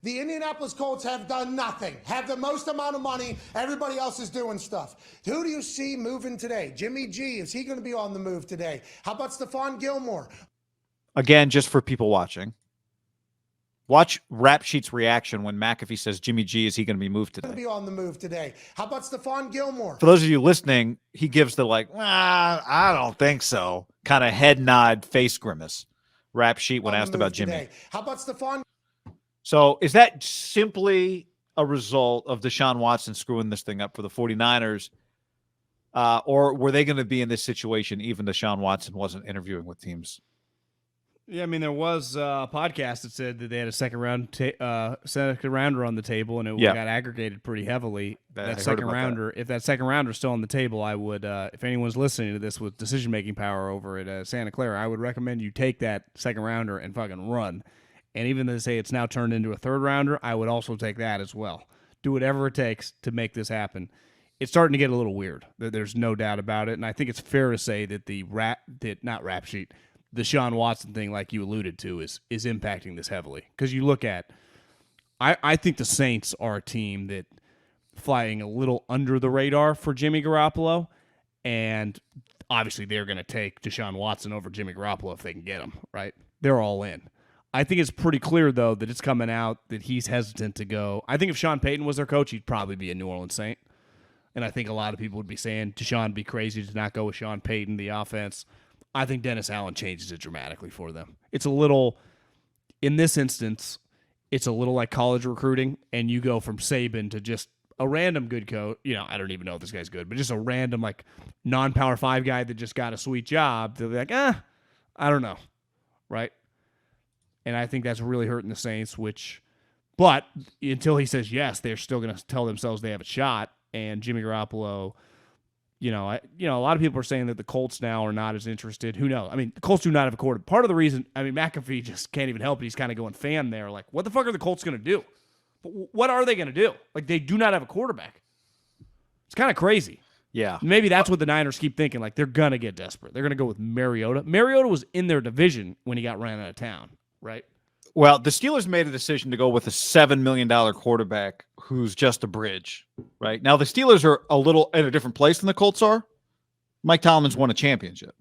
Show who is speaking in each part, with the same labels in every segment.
Speaker 1: The Indianapolis Colts have done nothing, have the most amount of money. Everybody else is doing stuff. Who do you see moving today? Jimmy G, is he going to be on the move today? How about Stephon Gilmore?
Speaker 2: Again, just for people watching, watch Rap Sheet's reaction when McAfee says, Jimmy G, is he going to be moved today?
Speaker 1: Be on the move today. How about Stephon Gilmore?
Speaker 2: For those of you listening, he gives the I don't think so kind of head nod face grimace. Rap Sheet when asked about Jimmy.
Speaker 1: Today. How about Stephon?
Speaker 2: So is that simply a result of Deshaun Watson screwing this thing up for the 49ers? Or were they going to be in this situation even Deshaun Watson wasn't interviewing with teams?
Speaker 3: Yeah, I mean, there was a podcast that said that they had a second rounder on the table, and it got aggregated pretty heavily. That second rounder, if that second rounder is still on the table, I would, if anyone's listening to this with decision-making power over at Santa Clara, I would recommend you take that second rounder and fucking run. And even though they say it's now turned into a third rounder, I would also take that as well. Do whatever it takes to make this happen. It's starting to get a little weird. There's no doubt about it, and I think it's fair to say that the Deshaun Watson thing, like you alluded to, is impacting this heavily. Because you look at, I think the Saints are a team that flying a little under the radar for Jimmy Garoppolo, and obviously they're going to take Deshaun Watson over Jimmy Garoppolo if they can get him, right? They're all in. I think it's pretty clear, though, that it's coming out that he's hesitant to go. I think if Sean Payton was their coach, he'd probably be a New Orleans Saint. And I think a lot of people would be saying Deshaun would be crazy to not go with Sean Payton, the offense. I think Dennis Allen changes it dramatically for them. It's a little, in this instance, it's a little like college recruiting, and you go from Saban to just a random good coach. I don't even know if this guy's good, but just a random, like, non-Power 5 guy that just got a sweet job. They'll be like, I don't know, right? And I think that's really hurting the Saints, but until he says yes, they're still going to tell themselves they have a shot. And Jimmy Garoppolo, a lot of people are saying that the Colts now are not as interested. Who knows? I mean, the Colts do not have a quarterback. Part of the reason, McAfee just can't even help it. He's kind of going fan there. Like, what the fuck are the Colts going to do? What are they going to do? Like, they do not have a quarterback. It's kind of crazy.
Speaker 2: Yeah.
Speaker 3: Maybe that's what the Niners keep thinking. Like, they're going to get desperate. They're going to go with Mariota. Mariota was in their division when he got ran out of town. Right.
Speaker 2: Well, the Steelers made a decision to go with a $7 million quarterback who's just a bridge. Right now, the Steelers are a little in a different place than the Colts are. Mike Tomlin's won a championship.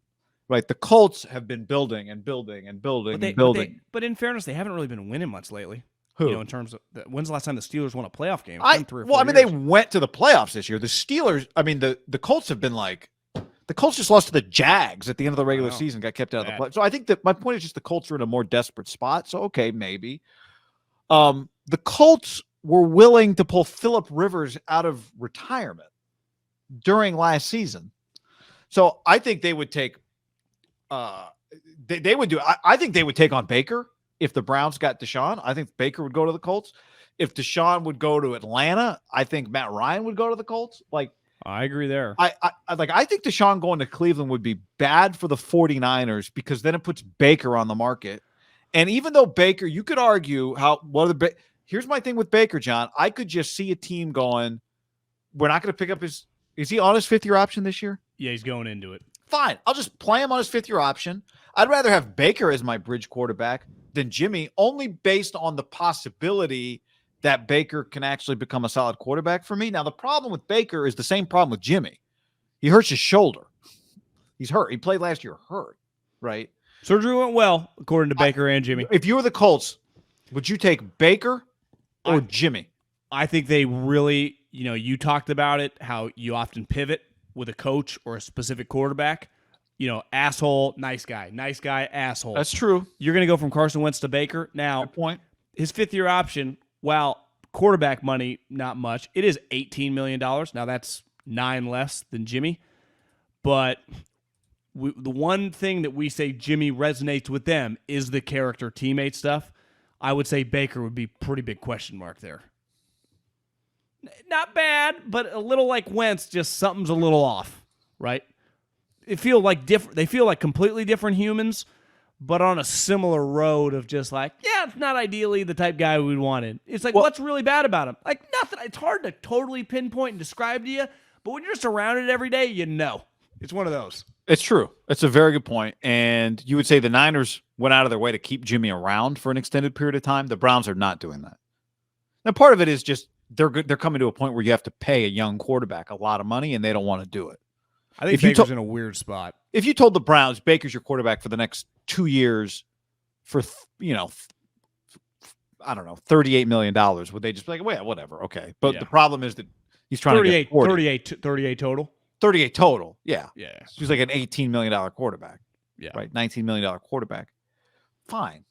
Speaker 2: Right. The Colts have been building and building and building and building.
Speaker 3: But in fairness, they haven't really been winning much lately.
Speaker 2: Who?
Speaker 3: In terms of when's the last time the Steelers won a playoff game?
Speaker 2: They went to the playoffs this year. The Steelers, the Colts have been like. The Colts just lost to the Jags at the end of the regular season, got kept out of the play. So I think that my point is just the Colts are in a more desperate spot. So, okay, maybe. The Colts were willing to pull Phillip Rivers out of retirement during last season. So I think they would take I think they would take on Baker if the Browns got Deshaun. I think Baker would go to the Colts. If Deshaun would go to Atlanta, I think Matt Ryan would go to the Colts. Like,
Speaker 3: I agree there.
Speaker 2: I think Deshaun going to Cleveland would be bad for the 49ers because then it puts Baker on the market. And even though Baker, you could argue here's my thing with Baker, John. I could just see a team going, we're not going to pick up is he on his 5th-year option this year?
Speaker 3: Yeah, he's going into it.
Speaker 2: Fine. I'll just play him on his 5th-year option. I'd rather have Baker as my bridge quarterback than Jimmy, only based on the possibility that Baker can actually become a solid quarterback for me. Now, the problem with Baker is the same problem with Jimmy. He hurts his shoulder. He's hurt. He played last year hurt, right?
Speaker 3: Surgery went well, according to Baker and Jimmy.
Speaker 2: If you were the Colts, would you take Baker or Jimmy?
Speaker 3: I think they really, you talked about it, how you often pivot with a coach or a specific quarterback. Asshole, nice guy, asshole.
Speaker 2: That's true.
Speaker 3: You're going to go from Carson Wentz to Baker. Now,
Speaker 2: good point.
Speaker 3: His 5th-year option, while quarterback money, not much. It is $18 million. Now, that's 9 less than Jimmy. But the one thing that we say Jimmy resonates with them is the character teammate stuff. I would say Baker would be pretty big question mark there. Not bad, but a little like Wentz, just something's a little off, right? They feel like completely different humans, but on a similar road of just like, it's not ideally the type guy we wanted. It's like, what's really bad about him? Like, nothing. It's hard to totally pinpoint and describe to you, but when you're just around it every day, It's one of those.
Speaker 2: It's true. It's a very good point. And you would say the Niners went out of their way to keep Jimmy around for an extended period of time. The Browns are not doing that. Now, part of it is just they're coming to a point where you have to pay a young quarterback a lot of money, and they don't want to do it.
Speaker 3: I think Baker's in a weird spot.
Speaker 2: If you told the Browns Baker's your quarterback for the next 2 years for, I don't know, $38 million, would they just be like, well, whatever, okay. But the problem is that he's trying to get
Speaker 3: 38 total.
Speaker 2: 38 total, yeah.
Speaker 3: Yeah.
Speaker 2: He's like an $18 million quarterback.
Speaker 3: Yeah.
Speaker 2: Right, $19 million quarterback. Fine.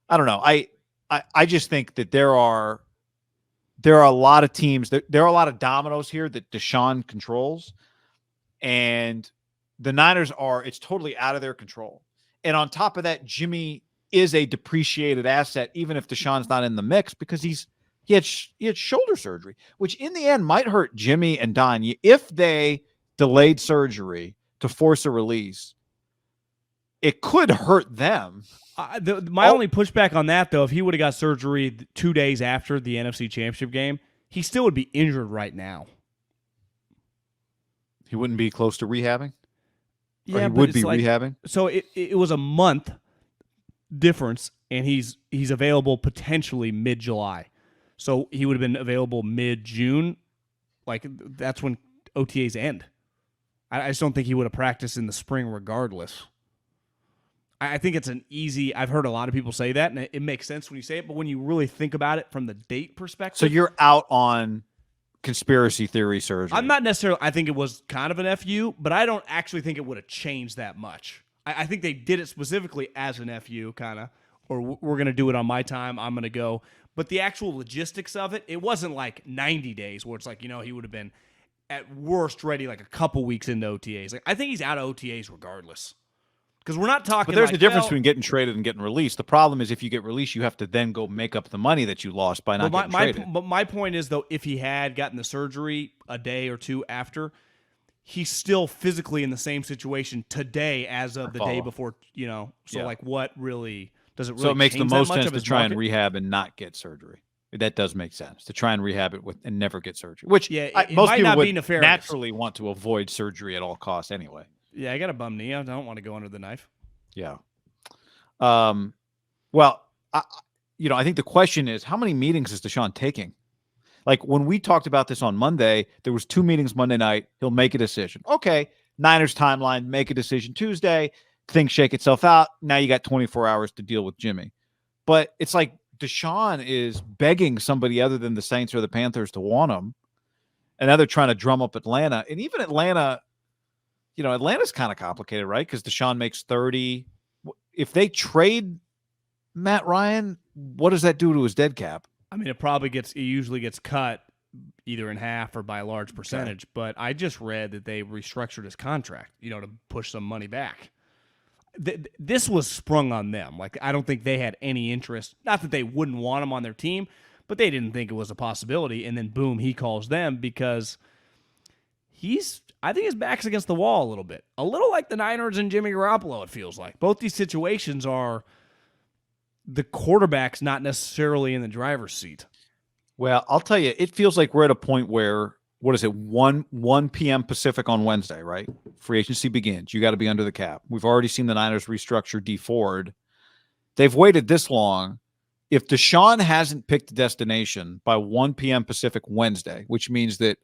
Speaker 2: I don't know. I just think that there are a lot of teams, there are a lot of dominoes here that Deshaun controls. And the Niners it's totally out of their control. And on top of that, Jimmy is a depreciated asset, even if Deshaun's not in the mix, because he had shoulder surgery, which in the end might hurt Jimmy and Don. If they delayed surgery to force a release, it could hurt them.
Speaker 3: My only pushback on that, though, if he would have got surgery 2 days after the NFC Championship game, he still would be injured right now.
Speaker 2: He wouldn't be close to rehabbing?
Speaker 3: Yeah,
Speaker 2: or he would be rehabbing?
Speaker 3: So it was a month difference, and he's available potentially mid-July. So he would have been available mid-June. Like, that's when OTAs end. I just don't think he would have practiced in the spring regardless. I think it's an easy – I've heard a lot of people say that, and it makes sense when you say it, but when you really think about it from the date perspective –
Speaker 2: So you're out on conspiracy theory surgery.
Speaker 3: I'm not necessarily – I think it was kind of an FU, but I don't actually think it would have changed that much. I think they did it specifically as an FU kind of, or we're going to do it on my time, I'm going to go. But the actual logistics of it, it wasn't like 90 days where it's like, he would have been at worst ready like a couple weeks into OTAs. Like I think he's out of OTAs regardless. Because we're not talking.
Speaker 2: But there's a difference between getting traded and getting released. The problem is if you get released, you have to then go make up the money that you lost by not getting traded.
Speaker 3: But my point is, though, if he had gotten the surgery a day or two after, he's still physically in the same situation today as of the day before. So like, what really does it really?
Speaker 2: So it makes the most sense to try and
Speaker 3: market?
Speaker 2: rehab and not get surgery. That does make sense to try and rehab it and never get surgery. Which
Speaker 3: it
Speaker 2: most
Speaker 3: might
Speaker 2: people
Speaker 3: not
Speaker 2: would
Speaker 3: be nefarious.
Speaker 2: naturally want to avoid surgery at all costs anyway.
Speaker 3: Yeah, I got a bum knee. I don't want to go under the knife.
Speaker 2: Yeah. Well, I think the question is, how many meetings is Deshaun taking? Like when we talked about this on Monday, there was 2 meetings Monday night. He'll make a decision. Okay. Niners timeline, make a decision Tuesday. Things shake itself out. Now you got 24 hours to deal with Jimmy. But it's like Deshaun is begging somebody other than the Saints or the Panthers to want him. And now they're trying to drum up Atlanta. And even Atlanta, Atlanta's kind of complicated, right? Because Deshaun makes 30. If they trade Matt Ryan, what does that do to his dead cap?
Speaker 3: I mean, it usually gets cut either in half or by a large percentage. Okay. But I just read that they restructured his contract, to push some money back. This was sprung on them. Like, I don't think they had any interest. Not that they wouldn't want him on their team, but they didn't think it was a possibility. And then, boom, he calls them because I think his back's against the wall a little bit. A little like the Niners and Jimmy Garoppolo, it feels like. Both these situations are the quarterback's not necessarily in the driver's seat.
Speaker 2: Well, I'll tell you, it feels like we're at a point where, 1 p.m. Pacific on Wednesday, right? Free agency begins. You got to be under the cap. We've already seen the Niners restructure D Ford. They've waited this long. If Deshaun hasn't picked a destination by 1 p.m. Pacific Wednesday, which means that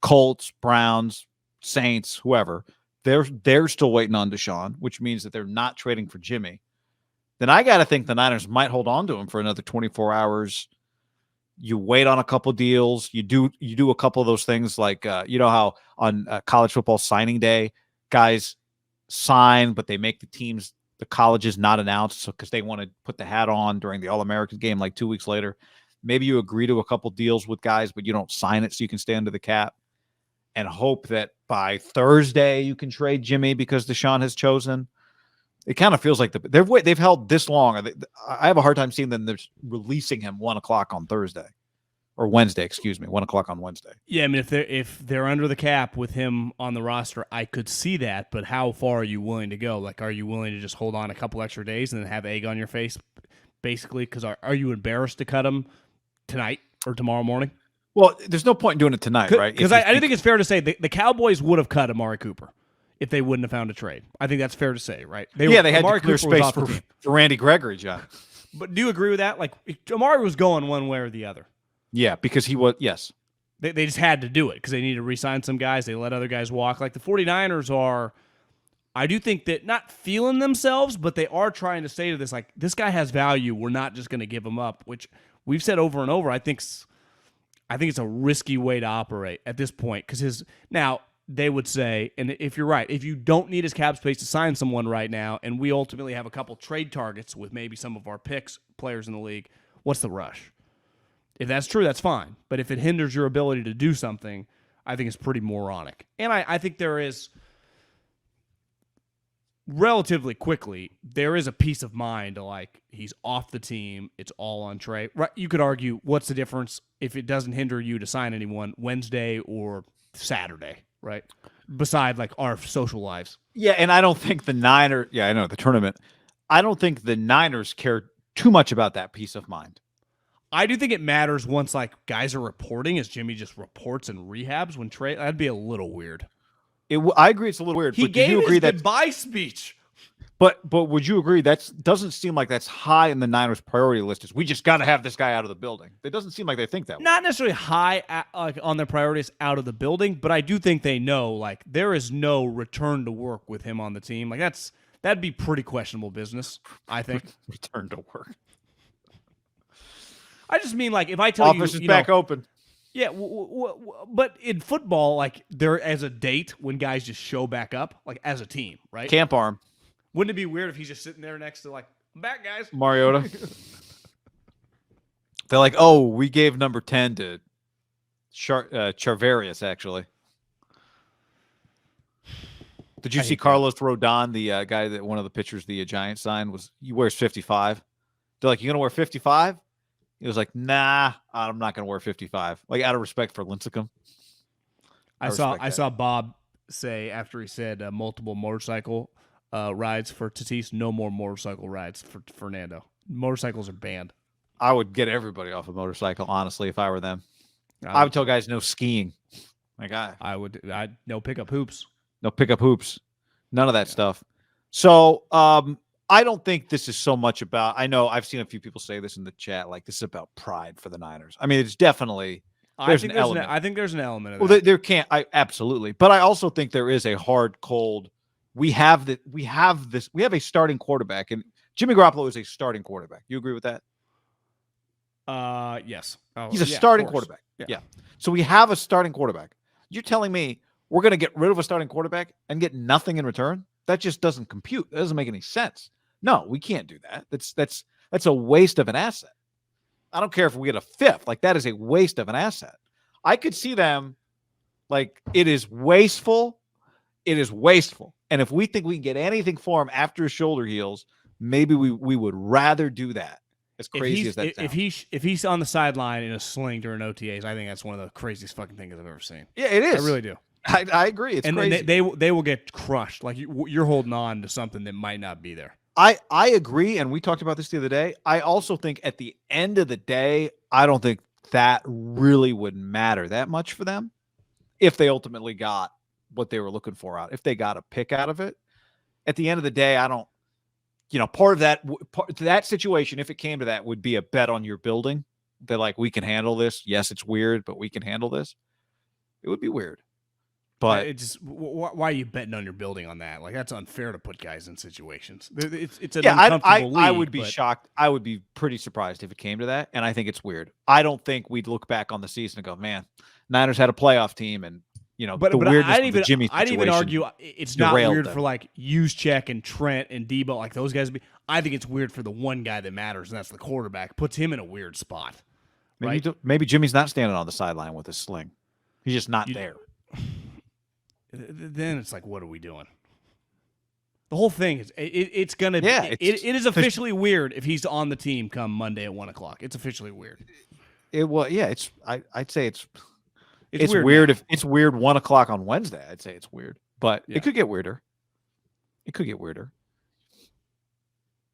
Speaker 2: Colts, Browns, Saints, whoever, they're still waiting on Deshaun, which means that they're not trading for Jimmy. Then I got to think the Niners might hold on to him for another 24 hours. You wait on a couple deals. You do a couple of those things like, how on college football signing day, guys sign, but they make the colleges not announced because they want to put the hat on during the All-American game like 2 weeks later. Maybe you agree to a couple deals with guys, but you don't sign it so you can stay under the cap and hope that by Thursday you can trade Jimmy because Deshaun has chosen. It kind of feels like they've held this long. I have a hard time seeing them releasing him 1 o'clock on Thursday or Wednesday, 1 o'clock on Wednesday.
Speaker 3: Yeah, I mean, if they're under the cap with him on the roster, I could see that. But how far are you willing to go? Like, are you willing to just hold on a couple extra days and then have egg on your face, basically? Because are you embarrassed to cut him tonight or tomorrow morning?
Speaker 2: Well, there's no point in doing it tonight, right?
Speaker 3: Because I think it's fair to say the Cowboys would have cut Amari Cooper if they wouldn't have found a trade. I think that's fair to say, right? They had
Speaker 2: to clear space for Randy Gregory, John.
Speaker 3: But do you agree with that? Like, Amari was going one way or the other.
Speaker 2: Yeah, because he was, yes.
Speaker 3: They just had to do it because they needed to re-sign some guys. They let other guys walk. Like the 49ers are, I do think that not feeling themselves, but they are trying to say to this, like, this guy has value. We're not just going to give him up, which we've said over and over. I think it's a risky way to operate at this point because now they would say, and if you're right, if you don't need his cap space to sign someone right now, and we ultimately have a couple trade targets with maybe some of our players in the league, what's the rush? If that's true, that's fine. But if it hinders your ability to do something, I think it's pretty moronic. And I think there is, relatively quickly, there is a peace of mind to, like, he's off the team, it's all on Trey. Right? You could argue, what's the difference if it doesn't hinder you to sign anyone Wednesday or Saturday, right? Beside, like, our social lives.
Speaker 2: Yeah, and I don't think the Niners, the tournament, I don't think the Niners care too much about that peace of mind.
Speaker 3: I do think it matters once, like, guys are reporting, as Jimmy just reports and rehabs when Trey. That'd be a little weird.
Speaker 2: I agree, it's a little weird.
Speaker 3: He
Speaker 2: but
Speaker 3: gave
Speaker 2: do you agree
Speaker 3: his
Speaker 2: that
Speaker 3: goodbye speech.
Speaker 2: But would you agree that doesn't seem like that's high in the Niners' priority list? Is we just got to have this guy out of the building? It doesn't seem like they think that way.
Speaker 3: Not necessarily high like on their priorities out of the building, but I do think they know, like, there is no return to work with him on the team. Like, that'd be pretty questionable business, I think.
Speaker 2: Return to work.
Speaker 3: I just mean, like, if I tell
Speaker 2: Office is back open.
Speaker 3: Yeah, but in football, like, there as a date when guys just show back up, like, as a team, right?
Speaker 2: Camp arm.
Speaker 3: Wouldn't it be weird if he's just sitting there next to, like, I'm back, guys?
Speaker 2: Mariota. They're like, oh, we gave number 10 to Charvarius, actually. Did you see Carlos Rodon, the guy that one of the pitchers the Giants signed, he wears 55? They're like, you going to wear 55? He was like, nah, I'm not going to wear 55. Like, out of respect for Lincecum.
Speaker 3: I saw Bob say after he said multiple motorcycle rides for Tatis, no more motorcycle rides for Fernando. Motorcycles are banned.
Speaker 2: I would get everybody off a motorcycle, honestly, if I were them. I would tell guys no skiing. Like
Speaker 3: I'd no pickup hoops.
Speaker 2: No pickup hoops. None of that stuff. So I don't think this is so much about, I know I've seen a few people say this in the chat, like this is about pride for the Niners. I mean, it's definitely,
Speaker 3: I think there's an element of that.
Speaker 2: Well, there can't, absolutely. But I also think there is a hard, cold, we have a starting quarterback, and Jimmy Garoppolo is a starting quarterback. You agree with that?
Speaker 3: Yes.
Speaker 2: He's a starting quarterback. Yeah. So we have a starting quarterback. You're telling me we're going to get rid of a starting quarterback and get nothing in return? That just doesn't compute. That doesn't make any sense. No, we can't do that. That's a waste of an asset. I don't care if we get a fifth. Like, that is a waste of an asset. I could see them, like, it is wasteful. It is wasteful. And if we think we can get anything for him after his shoulder heals, maybe we would rather do that. As crazy as that sounds.
Speaker 3: If he's on the sideline in a sling during OTAs, I think that's one of the craziest fucking things I've ever seen.
Speaker 2: Yeah, it is.
Speaker 3: I really do.
Speaker 2: I agree. It's crazy.
Speaker 3: And they will get crushed. Like, you're holding on to something that might not be there.
Speaker 2: I agree, and we talked about this the other day. I also think at the end of the day, I don't think that really would matter that much for them if they ultimately got what they were looking for out. If they got a pick out of it, at the end of the day, I don't. Part of that situation, if it came to that, would be a bet on your building. They're like, we can handle this. Yes, it's weird, but we can handle this. It would be weird. But
Speaker 3: why are you betting on your building on that? Like, that's unfair to put guys in situations. It's an uncomfortable league.
Speaker 2: I would be shocked. I would be pretty surprised if it came to that, and I think it's weird. I don't think we'd look back on the season and go, man, Niners had a playoff team, and
Speaker 3: but
Speaker 2: the weirdness of the Jimmy
Speaker 3: I'd even argue it's not weird
Speaker 2: them.
Speaker 3: for, like, Juszczyk and Trent and Debo, like those guys. I think it's weird for the one guy that matters, and that's the quarterback. Puts him in a weird spot. Right?
Speaker 2: Maybe Jimmy's not standing on the sideline with his sling. He's just not there.
Speaker 3: Then it's like, what are we doing? The whole thing is it's gonna.
Speaker 2: Yeah,
Speaker 3: it is officially weird if he's on the team come Monday at 1:00. It's officially weird.
Speaker 2: I'd say it's weird if it's weird 1:00 on Wednesday. I'd say it's weird, but it could get weirder. It could get weirder.